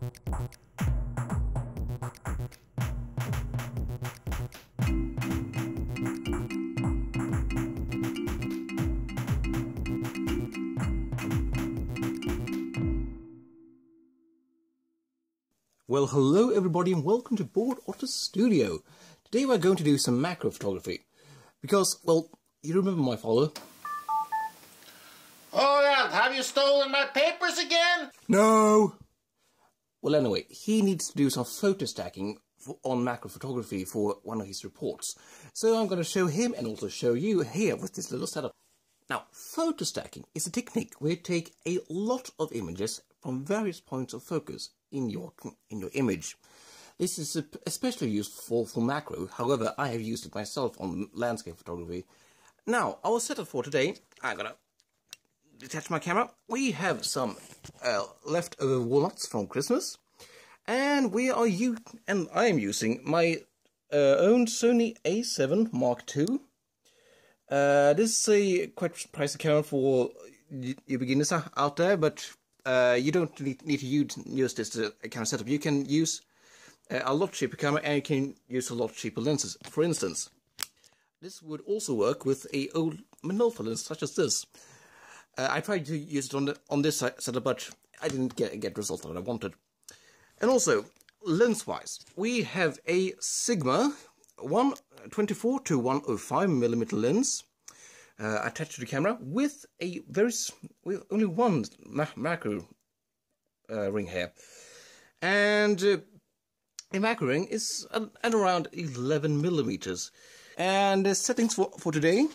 Well, hello everybody and welcome to Board Otter's Studio. Today we're going to do some macro photography. Because, well, you remember my father? Oh yeah, have you stolen my papers again? No! Well, anyway, he needs to do some photo stacking on macro photography for one of his reports. So I'm going to show him and also show you here with this little setup. Now, photo stacking is a technique where you take a lot of images from various points of focus in your image. This is especially used for macro. However, I have used it myself on landscape photography. Now, our setup for today, I'm gonna detach my camera. We have some leftover walnuts from Christmas, and I am using my own Sony A7 Mark II. This is a quite pricey camera for you beginners out there, but you don't need to use this kind of setup. You can use a lot cheaper camera, and you can use a lot cheaper lenses. For instance, this would also work with a old Minolta lens such as this. I tried to use it on this setup, but I didn't get the result that I wanted. And also, lens-wise, we have a Sigma 124 to 105mm lens attached to the camera with with only one macro ring here, and the macro ring is at around 11mm. And the settings for today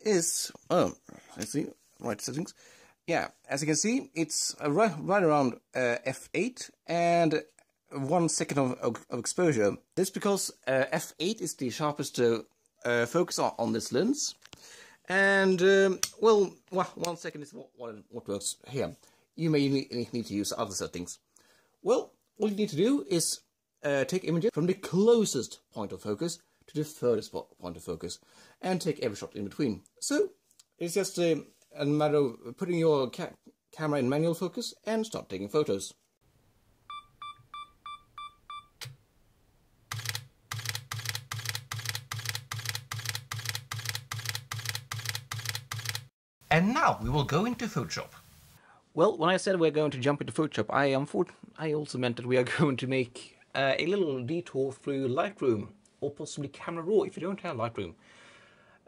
is let's see, right settings. Yeah, as you can see, it's right around f8 and 1 second of exposure. This because f8 is the sharpest focus on this lens. And, well, 1 second is what works here. You may need to use other settings. Well, all you need to do is take images from the closest point of focus to the furthest point of focus, and take every shot in between. So, it's just a matter of putting your camera in manual focus and start taking photos. And now we will go into Photoshop. Well, when I said we're going to jump into Photoshop, I also meant that we are going to make a little detour through Lightroom, or possibly Camera Raw if you don't have Lightroom.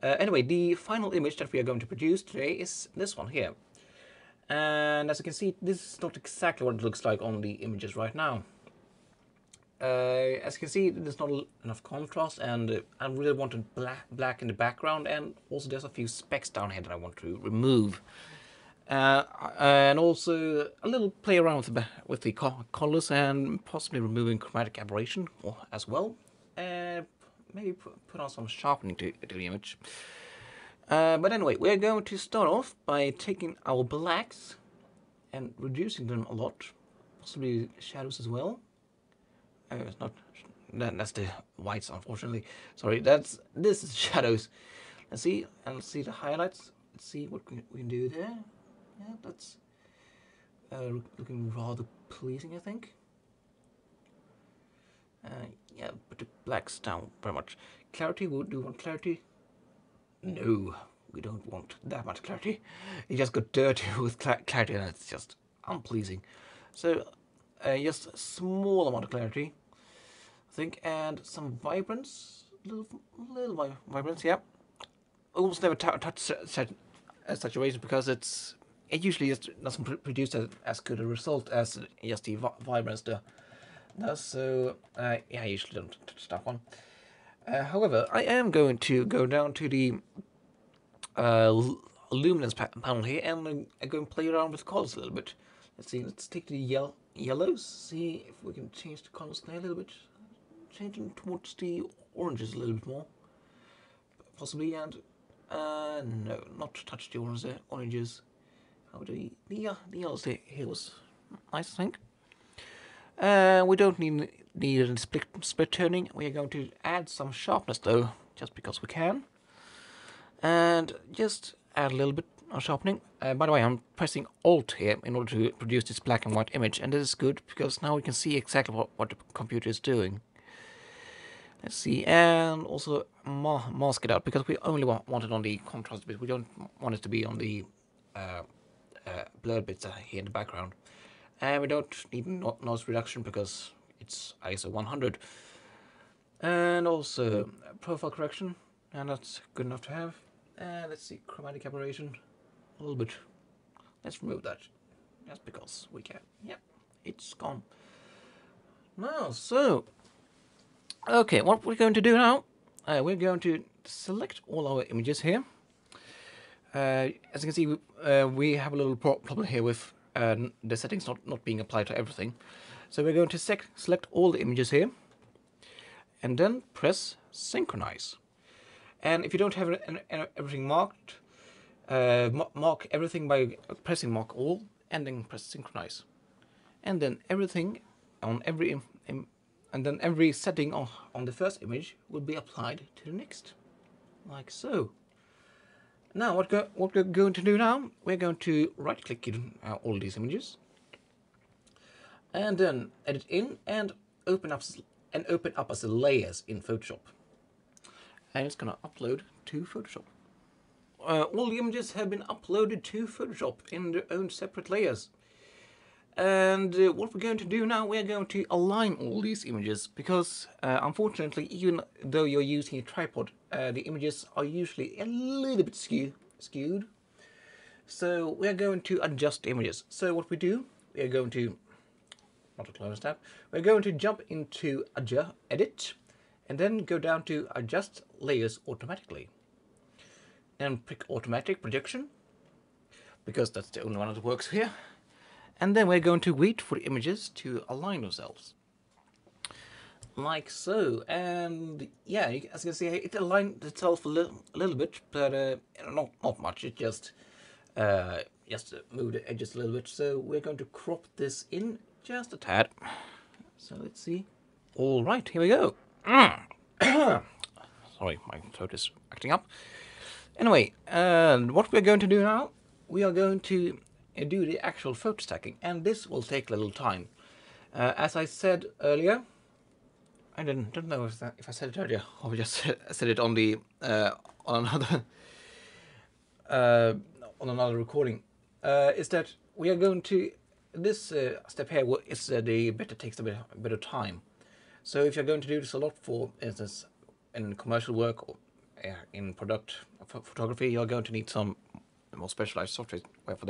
Anyway, the final image that we are going to produce today is this one here. And as you can see, this is not exactly what it looks like on the images right now. As you can see, there's not enough contrast, and I really wanted black in the background, and also there's a few specks down here that I want to remove. And also a little play around with the colors, and possibly removing chromatic aberration as well. Maybe put on some sharpening to the image. But anyway, we're going to start off by taking our blacks and reducing them a lot, possibly shadows as well. It's not that's the whites, unfortunately. Sorry, this is shadows. Let's see the highlights. Let's see what we can do there. Yeah, that's looking rather pleasing, I think. Yeah, but the blacks down very much. Clarity, do we want clarity? No, we don't want that much clarity. It just got dirty with clarity, and it's just unpleasing. So just a small amount of clarity, I think, and some vibrance, little vibrance. Yeah, almost never touch saturation because it usually just doesn't produce as good a result as just the vibrance does. So yeah, I usually don't touch that one. However, I am going to go down to the luminance panel here, and I'm going to play around with the colors a little bit. Let's see, let's take the yellows, see if we can change the colors there a little bit. Change them towards the oranges a little bit more, possibly, and no, not touch the oranges. How do the yellows here was nice, I think. We don't need any split turning. We are going to add some sharpness though, just because we can, and just add a little bit sharpening. By the way, I'm pressing Alt here in order to produce this black and white image, and this is good because now we can see exactly what the computer is doing. Let's see, and also mask it out because we only want it on the contrast bit. We don't want it to be on the blurred bits here in the background. And we don't need noise reduction because it's ISO 100. And also profile correction, and that's good enough to have. And let's see, chromatic aberration, a little bit. Let's remove that, just because we can. Yep, it's gone. Now, so, okay, what we're going to do now, we're going to select all our images here. As you can see, we have a little problem here with the settings not being applied to everything. So we're going to select all the images here, and then press synchronize. And if you don't have everything marked, mark everything by pressing mark all, and then press synchronize. And then everything on every and then every setting on the first image will be applied to the next, like so. Now, what we're going to do now, we're going to right-click all these images, and then edit in and open up as layers in Photoshop. And it's gonna upload to Photoshop. All the images have been uploaded to Photoshop in their own separate layers. And what we're going to do now, we're going to align all these images because unfortunately, even though you're using a tripod, the images are usually a little bit skewed. So we're going to adjust the images. So what we do, we're going to, not a close tab, we're going to jump into Edit, and then go down to Adjust Layers Automatically. Then pick Automatic Projection, because that's the only one that works here. And then we're going to wait for the images to align themselves. Like so. And yeah, as you can see, it aligned itself a little bit, but not much. It just moved the edges a little bit. So we're going to crop this in just a tad. So let's see. All right, here we go. Sorry, my throat is acting up. Anyway, what we're going to do now, we are going to do the actual photo stacking, and this will take a little time. As I said earlier, I don't know if I said it earlier or just said it on the on another recording. Is that we are going to this step here is the bit that takes a bit of time. So if you're going to do this a lot, for instance, in commercial work or in product photography, you're going to need some more specialized software for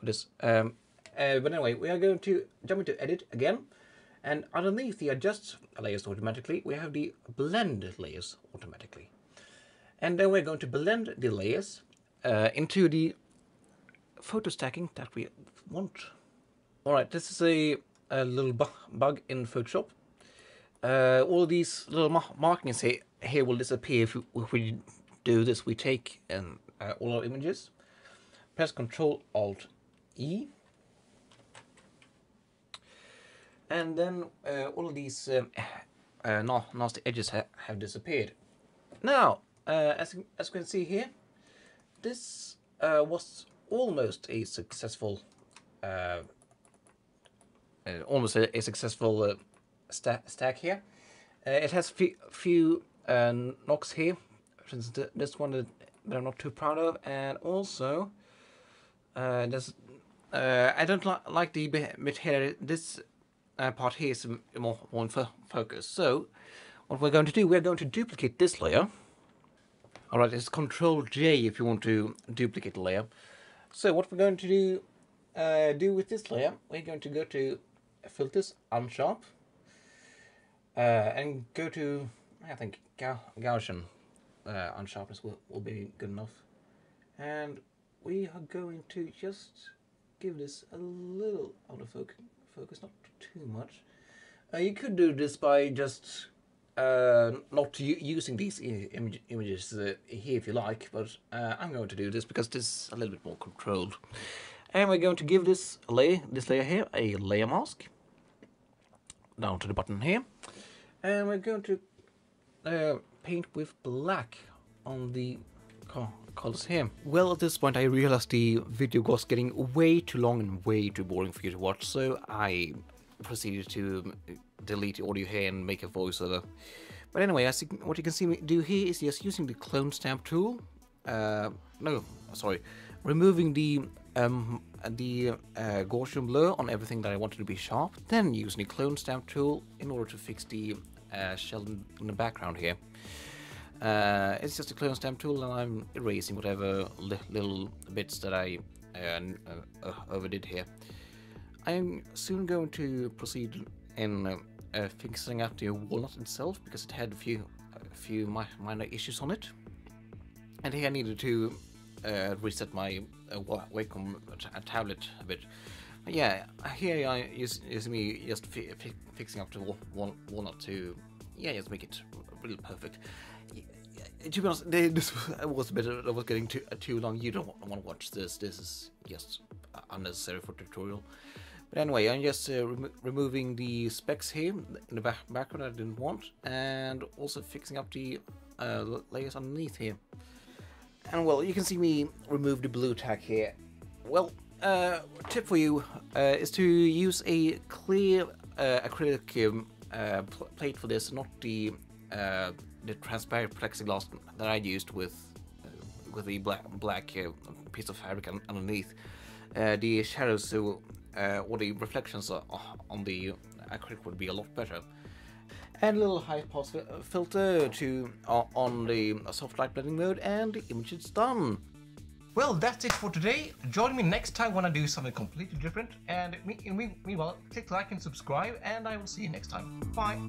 this. But anyway, we are going to jump into Edit again, and underneath the Adjust Layers Automatically, we have the Blend Layers Automatically. And then we're going to blend the layers into the photo stacking that we want. Alright, this is a little bug in Photoshop. All these little markings here will disappear if we do this. We take all our images, press Ctrl Alt E, and then all of these nasty edges have disappeared. Now, as you can see here, this was almost a successful, stack here. It has few knocks here, for instance, this one that I'm not too proud of, and also there's I don't like the bit here. This part here is more in focus. So what we're going to do, we're going to duplicate this layer. Alright, it's Ctrl J if you want to duplicate the layer. So what we're going to do with this layer, we're going to go to Filters, Unsharp, and go to, I think, Gaussian unsharpness will be good enough. And we are going to just give this a little out of focus, not too much. You could do this by just not using these images here if you like, but I'm going to do this because this is a little bit more controlled. And we're going to give this layer here a layer mask down to the button here, and we're going to paint with black on the colors here. Well, at this point I realized the video was getting way too long and way too boring for you to watch, so I proceeded to delete the audio here and make a voiceover. But anyway, what you can see me do here is just using the clone stamp tool. Removing the Gaussian blur on everything that I wanted to be sharp, then using the clone stamp tool in order to fix the shell in the background here. It's just a clone stamp tool, and I'm erasing whatever little bits that I overdid here. I'm soon going to proceed in fixing up the walnut itself, because it had a few minor issues on it. And here I needed to reset my Wacom tablet a bit. But yeah, here I use me just fixing up the walnut to just make it really perfect. To be honest, this was a bit that was getting too long. You don't want to watch this. This is just unnecessary for tutorial. But anyway, I'm just removing the specks here in the background I didn't want, and also fixing up the layers underneath here. And well, you can see me remove the blue tag here. Well, tip for you is to use a clear acrylic plate for this, not the transparent plexiglass that I used with the black piece of fabric underneath. The shadows or the reflections on the acrylic would be a lot better. And a little high pass filter on the soft light blending mode, and the image is done. Well, that's it for today. Join me next time when I do something completely different. And meanwhile, click like and subscribe, and I will see you next time. Bye.